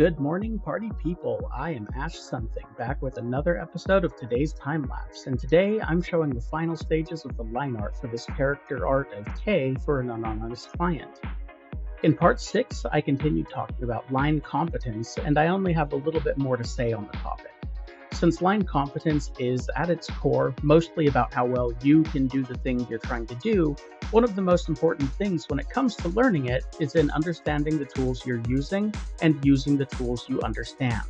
Good morning, party people. I am Ash Something, back with another episode of today's time lapse, and today I'm showing the final stages of the line art for this character art of K for an anonymous client. In part 6, I continued talking about line competence, and I only have a little bit more to say on the topic. Since line competence is, at its core, mostly about how well you can do the thing you're trying to do, one of the most important things when it comes to learning it is in understanding the tools you're using and using the tools you understand.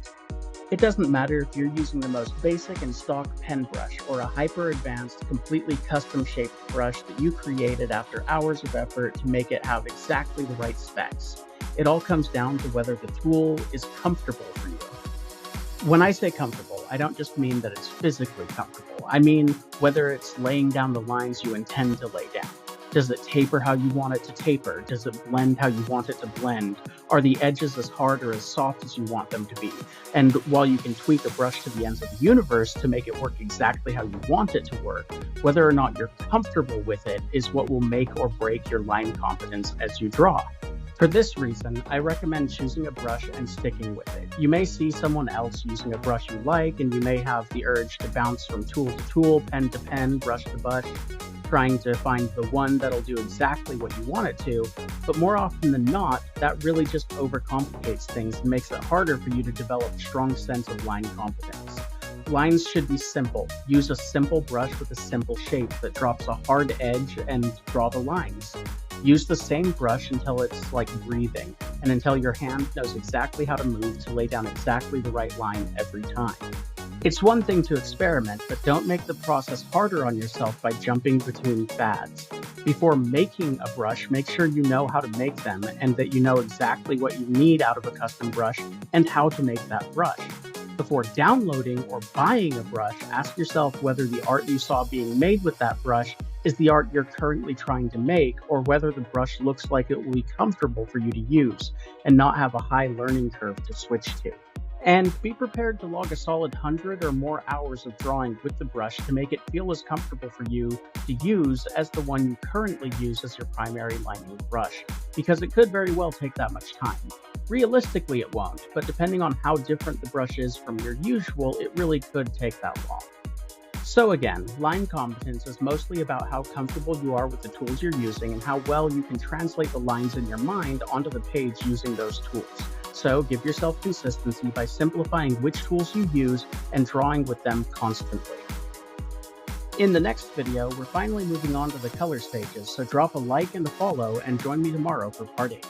It doesn't matter if you're using the most basic and stock pen brush or a hyper-advanced, completely custom-shaped brush that you created after hours of effort to make it have exactly the right specs. It all comes down to whether the tool is comfortable for you. When I say comfortable, I don't just mean that it's physically comfortable. I mean whether it's laying down the lines you intend to lay down. Does it taper how you want it to taper? Does it blend how you want it to blend? Are the edges as hard or as soft as you want them to be? And while you can tweak a brush to the ends of the universe to make it work exactly how you want it to work, whether or not you're comfortable with it is what will make or break your line competence as you draw. For this reason, I recommend choosing a brush and sticking with it. You may see someone else using a brush you like, and you may have the urge to bounce from tool to tool, pen to pen, brush to brush, trying to find the one that'll do exactly what you want it to, but more often than not, that really just overcomplicates things and makes it harder for you to develop a strong sense of line competence. Lines should be simple. Use a simple brush with a simple shape that drops a hard edge and draw the lines. Use the same brush until it's like breathing, and until your hand knows exactly how to move to lay down exactly the right line every time. It's one thing to experiment, but don't make the process harder on yourself by jumping between fads. Before making a brush, make sure you know how to make them and that you know exactly what you need out of a custom brush and how to make that brush. Before downloading or buying a brush, ask yourself whether the art you saw being made with that brush is the art you're currently trying to make, or whether the brush looks like it will be comfortable for you to use and not have a high learning curve to switch to. And be prepared to log a solid 100 or more hours of drawing with the brush to make it feel as comfortable for you to use as the one you currently use as your primary lining brush, because it could very well take that much time. Realistically, it won't, but depending on how different the brush is from your usual, it really could take that long. So again, line competence is mostly about how comfortable you are with the tools you're using and how well you can translate the lines in your mind onto the page using those tools. So give yourself consistency by simplifying which tools you use and drawing with them constantly. In the next video, we're finally moving on to the color stages, so drop a like and a follow and join me tomorrow for part 8.